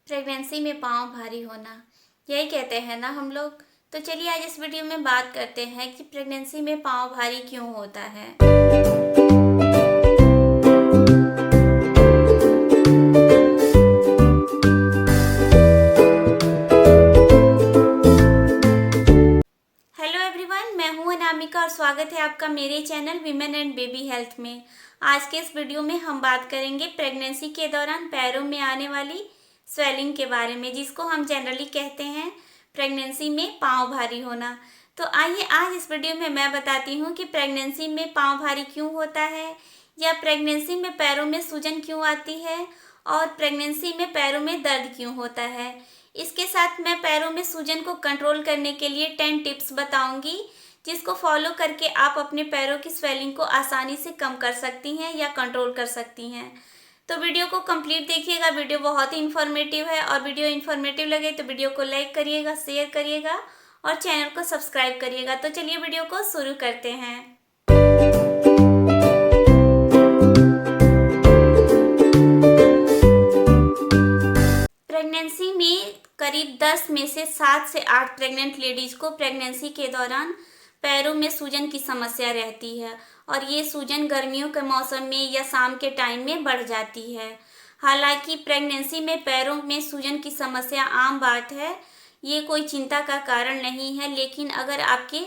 Pregnancy में पाँव भारी होना, यही कहते हैं ना हम लोग। तो चलिए आज इस वीडियो में बात करते हैं कि प्रेगनेंसी में पाँव भारी क्यों होता है। हेलो एवरीवन, मैं हूं अनामिका और स्वागत है आपका मेरे channel women and baby health में। आज के इस वीडियो में हम बात करेंगे प्रेगनेंसी के दौरान पैरों में आने वाली स्वेलिंग के बारे में, जिसको हम जनरली कहते हैं प्रेगनेंसी में पाँव भारी होना। तो आइए आज इस वीडियो में मैं बताती हूँ कि प्रेगनेंसी में पाँव भारी क्यों होता है, या प्रेगनेंसी में पैरों में सूजन क्यों आती है, और प्रेगनेंसी में पैरों में दर्द क्यों होता है। इसके साथ मैं पैरों में सूजन को कंट्रोल करने के लिए 10 टिप्स बताऊंगी, जिसको फॉलो करके आप अपने पैरों की स्वेलिंग को आसानी से कम कर सकती हैं या कंट्रोल कर सकती हैं। तो वीडियो को कंप्लीट देखिएगा, वीडियो बहुत ही इन्फॉर्मेटिव है। और वीडियो इन्फॉर्मेटिव लगे तो वीडियो को लाइक करिएगा, शेयर करिएगा और चैनल को सब्सक्राइब करिएगा। तो चलिए वीडियो को शुरू करते हैं। प्रेगनेंसी में करीब 10 में से 7 से 8 प्रेग्नेंट लेडीज को प्रेगनेंसी के दौरान पैरों में सूजन की समस्या रहती है, और ये सूजन गर्मियों के मौसम में या शाम के टाइम में बढ़ जाती है। हालांकि प्रेगनेंसी में पैरों में सूजन की समस्या आम बात है, ये कोई चिंता का कारण नहीं है। लेकिन अगर आपके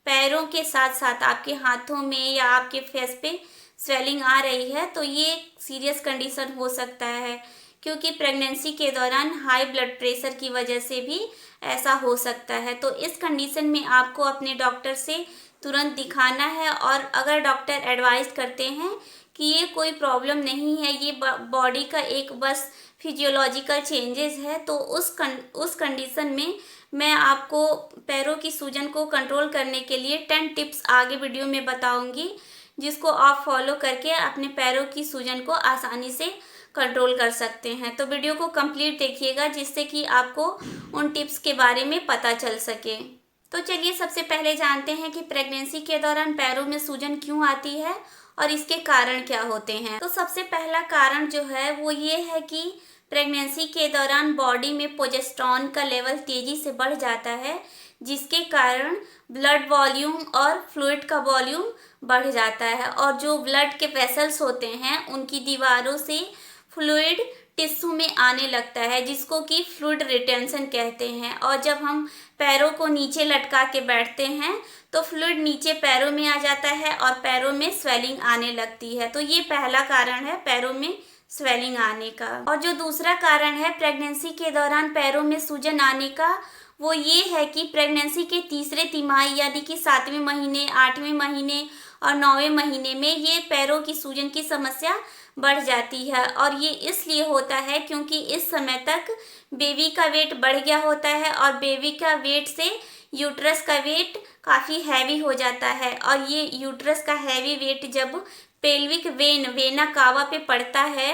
पैरों के साथ साथ आपके हाथों में या आपके फेस पे स्वेलिंग आ रही है तो ये सीरियस कंडीशन हो सकता है, क्योंकि प्रेगनेंसी के दौरान हाई ब्लड प्रेशर की वजह से भी ऐसा हो सकता है। तो इस कंडीशन में आपको अपने डॉक्टर से तुरंत दिखाना है, और अगर डॉक्टर एडवाइस करते हैं कि ये कोई प्रॉब्लम नहीं है, ये बॉडी का एक बस फिजियोलॉजिकल चेंजेस है, तो उस कंडीशन में मैं आपको पैरों की सूजन को कंट्रोल करने के लिए 10 टिप्स आगे वीडियो में बताऊंगी, जिसको आप फॉलो करके अपने पैरों की सूजन को आसानी से कंट्रोल कर सकते हैं। तो वीडियो को कंप्लीट देखिएगा, जिससे कि आपको उन टिप्स के बारे में पता चल सके। तो चलिए सबसे पहले जानते हैं कि प्रेगनेंसी के दौरान पैरों में सूजन क्यों आती है और इसके कारण क्या होते हैं। तो सबसे पहला कारण जो है वो ये है कि प्रेगनेंसी के दौरान बॉडी में प्रोजेस्टेरोन का लेवल तेजी से बढ़ जाता है, जिसके कारण ब्लड वॉल्यूम और फ्लूइड का वॉल्यूम बढ़ जाता है, और जो ब्लड के वेसल्स होते हैं उनकी दीवारों से फ्लूइड टिश्यू में आने लगता है, जिसको कि फ्लूइड रिटेंशन कहते हैं। और जब हम पैरों को नीचे लटका के बैठते हैं तो फ्लूइड नीचे पैरों में आ जाता है और पैरों में स्वेलिंग आने लगती है। तो ये पहला कारण है पैरों में स्वेलिंग आने का। और जो दूसरा कारण है प्रेगनेंसी के दौरान पैरों में सूजन आने का, वो ये है कि प्रेगनेंसी के तीसरे तिमाही यानी कि 7वें महीने, 8वें महीने और 9वें महीने में ये पैरों की सूजन की समस्या बढ़ जाती है। और ये इसलिए होता है क्योंकि इस समय तक बेबी का वेट बढ़ गया होता है, और बेबी का वेट से यूट्रस का वेट काफ़ी हैवी हो जाता है। और ये यूट्रस का हैवी वेट जब पेल्विक वेना कावा पे पड़ता है,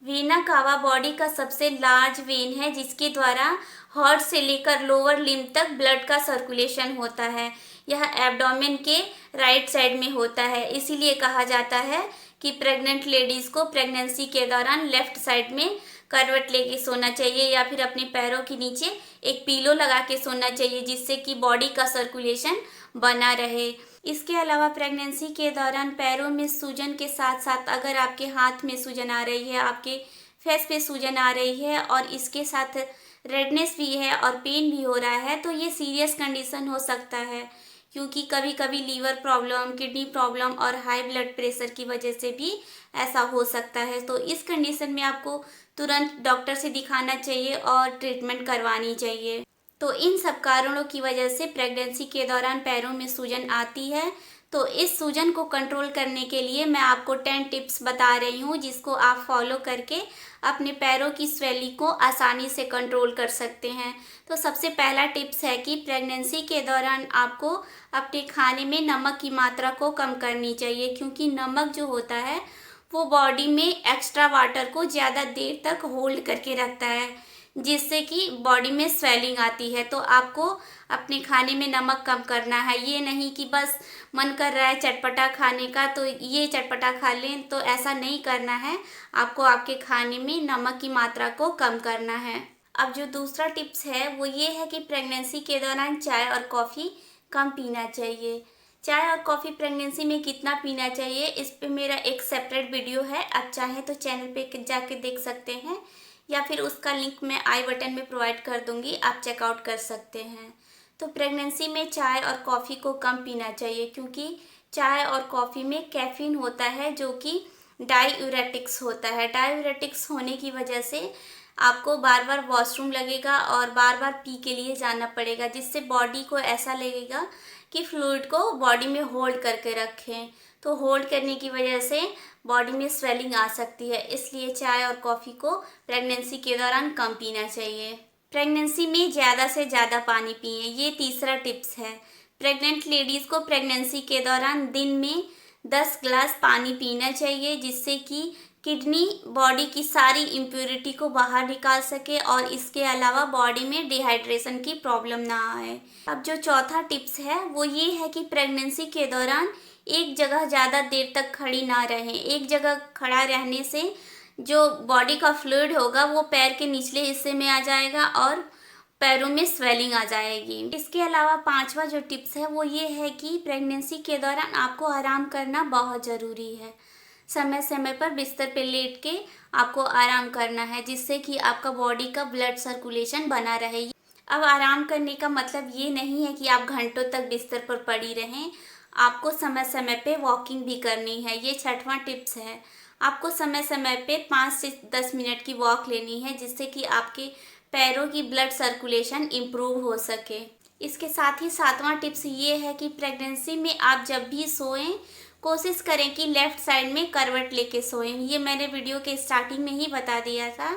वेना कावा बॉडी का सबसे लार्ज वेन है, जिसके द्वारा हार्ट से लेकर लोअर लिम्ब तक ब्लड का सर्कुलेशन होता है। यह एब्डोमेन के राइट साइड में होता है। इसीलिए कहा जाता है कि प्रेग्नेंट लेडीज़ को प्रेगनेंसी के दौरान लेफ्ट साइड में करवट लेके सोना चाहिए, या फिर अपने पैरों के नीचे एक पीलो लगा के सोना चाहिए, जिससे कि बॉडी का सर्कुलेशन बना रहे। इसके अलावा प्रेगनेंसी के दौरान पैरों में सूजन के साथ साथ अगर आपके हाथ में सूजन आ रही है, आपके फेस पे सूजन आ रही है, और इसके साथ रेडनेस भी है और पेन भी हो रहा है, तो ये सीरियस कंडीशन हो सकता है, क्योंकि कभी कभी लीवर प्रॉब्लम, किडनी प्रॉब्लम और हाई ब्लड प्रेशर की वजह से भी ऐसा हो सकता है। तो इस कंडीशन में आपको तुरंत डॉक्टर से दिखाना चाहिए और ट्रीटमेंट करवानी चाहिए। तो इन सब कारणों की वजह से प्रेगनेंसी के दौरान पैरों में सूजन आती है। तो इस सूजन को कंट्रोल करने के लिए मैं आपको 10 टिप्स बता रही हूँ, जिसको आप फॉलो करके अपने पैरों की स्वेलिंग को आसानी से कंट्रोल कर सकते हैं। तो सबसे पहला टिप्स है कि प्रेगनेंसी के दौरान आपको अपने खाने में नमक की मात्रा को कम करनी चाहिए, क्योंकि नमक जो होता है वो बॉडी में एक्स्ट्रा वाटर को ज़्यादा देर तक होल्ड करके रखता है, जिससे कि बॉडी में स्वेलिंग आती है। तो आपको अपने खाने में नमक कम करना है। ये नहीं कि बस मन कर रहा है चटपटा खाने का तो ये चटपटा खा लें, तो ऐसा नहीं करना है। आपको आपके खाने में नमक की मात्रा को कम करना है। अब जो दूसरा टिप्स है वो ये है कि प्रेगनेंसी के दौरान चाय और कॉफ़ी कम पीना चाहिए। चाय और कॉफ़ी प्रेगनेंसी में कितना पीना चाहिए, इस पे मेरा एक सेपरेट वीडियो है, आप चाहें तो चैनल पे जाके देख सकते हैं या फिर उसका लिंक मैं आई बटन में प्रोवाइड कर दूंगी, आप चेकआउट कर सकते हैं। तो प्रेगनेंसी में चाय और कॉफ़ी को कम पीना चाहिए क्योंकि चाय और कॉफ़ी में कैफीन होता है जो कि डाययूरेटिक्स होता है। डाययूरेटिक्स होने की वजह से आपको बार बार वॉशरूम लगेगा और बार बार पी के लिए जाना पड़ेगा, जिससे बॉडी को ऐसा लगेगा कि फ्लूइड को बॉडी में होल्ड करके रखें। तो होल्ड करने की वजह से बॉडी में स्वेलिंग आ सकती है, इसलिए चाय और कॉफ़ी को प्रेगनेंसी के दौरान कम पीना चाहिए। प्रेगनेंसी में ज़्यादा से ज़्यादा पानी पिएं, ये तीसरा टिप्स है। प्रेग्नेंट लेडीज़ को प्रेगनेंसी के दौरान दिन में 10 ग्लास पानी पीना चाहिए, जिससे कि किडनी बॉडी की सारी इम्प्योरिटी को बाहर निकाल सके और इसके अलावा बॉडी में डिहाइड्रेशन की प्रॉब्लम ना आए। अब जो चौथा टिप्स है वो ये है कि प्रेगनेंसी के दौरान एक जगह ज़्यादा देर तक खड़ी ना रहें। एक जगह खड़ा रहने से जो बॉडी का फ्लूइड होगा वो पैर के निचले हिस्से में आ जाएगा और पैरों में स्वेलिंग आ जाएगी। इसके अलावा पांचवा जो टिप्स है वो ये है कि प्रेगनेंसी के दौरान आपको आराम करना बहुत ज़रूरी है। समय समय पर बिस्तर पे लेट के आपको आराम करना है, जिससे कि आपका बॉडी का ब्लड सर्कुलेशन बना रहे। अब आराम करने का मतलब ये नहीं है कि आप घंटों तक बिस्तर पर पड़ी रहें, आपको समय समय पे वॉकिंग भी करनी है। ये छठवां टिप्स है। आपको समय समय पे 5 से 10 मिनट की वॉक लेनी है, जिससे कि आपके पैरों की ब्लड सर्कुलेशन इम्प्रूव हो सके। इसके साथ ही सातवां टिप्स ये है कि प्रेगनेंसी में आप जब भी सोएं कोशिश करें कि लेफ़्ट साइड में करवट लेके सोएं। ये मैंने वीडियो के स्टार्टिंग में ही बता दिया था।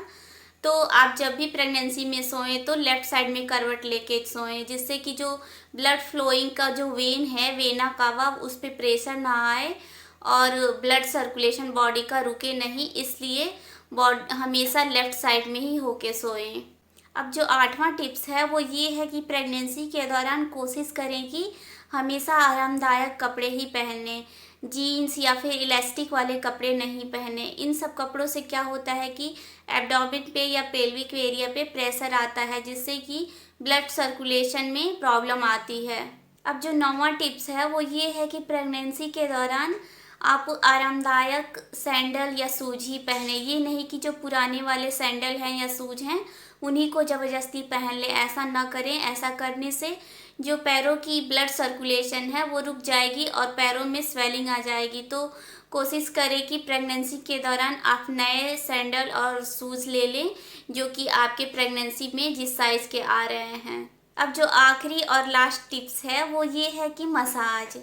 तो आप जब भी प्रेगनेंसी में सोएं तो लेफ़्ट साइड में करवट लेके सोएं, जिससे कि जो ब्लड फ्लोइंग का जो वेन है, वेना कावा, उस पर प्रेशर ना आए और ब्लड सर्कुलेशन बॉडी का रुके नहीं, इसलिए हमेशा लेफ़्ट साइड में ही होके सोएं। अब जो आठवां टिप्स है वो ये है कि प्रेगनेंसी के दौरान कोशिश करें कि हमेशा आरामदायक कपड़े ही पहनें, जीन्स या फिर इलास्टिक वाले कपड़े नहीं पहने। इन सब कपड़ों से क्या होता है कि एब्डोमेन पे या पेल्विक एरिया पे प्रेशर आता है, जिससे कि ब्लड सर्कुलेशन में प्रॉब्लम आती है। अब जो नौवां टिप्स है वो ये है कि प्रेगनेंसी के दौरान आप आरामदायक सैंडल या शूज ही पहने। ये नहीं कि जो पुराने वाले सैंडल हैं या शूज हैं उन्हीं को ज़बरदस्ती पहन ले, ऐसा ना करें। ऐसा करने से जो पैरों की ब्लड सर्कुलेशन है वो रुक जाएगी और पैरों में स्वेलिंग आ जाएगी। तो कोशिश करें कि प्रेगनेंसी के दौरान आप नए सैंडल और शूज़ ले लें जो कि आपके प्रेगनेंसी में जिस साइज़ के आ रहे हैं। अब जो आखिरी और लास्ट टिप्स है वो ये है कि मसाज।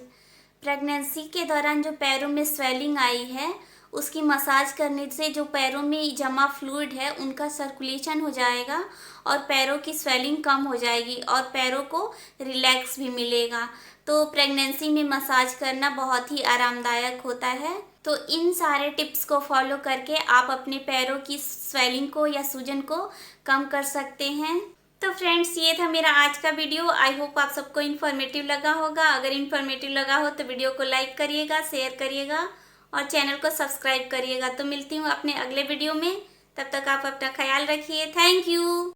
प्रेगनेंसी के दौरान जो पैरों में स्वेलिंग आई है उसकी मसाज करने से जो पैरों में जमा फ्लूइड है उनका सर्कुलेशन हो जाएगा और पैरों की स्वेलिंग कम हो जाएगी और पैरों को रिलैक्स भी मिलेगा। तो प्रेगनेंसी में मसाज करना बहुत ही आरामदायक होता है। तो इन सारे टिप्स को फॉलो करके आप अपने पैरों की स्वेलिंग को या सूजन को कम कर सकते हैं। तो फ्रेंड्स, ये था मेरा आज का वीडियो। आई होप आप सबको इन्फॉर्मेटिव लगा होगा। अगर इन्फॉर्मेटिव लगा हो तो वीडियो को लाइक करिएगा, शेयर करिएगा और चैनल को सब्सक्राइब करिएगा। तो मिलती हूँ अपने अगले वीडियो में, तब तक आप अपना ख्याल रखिए। Thank you.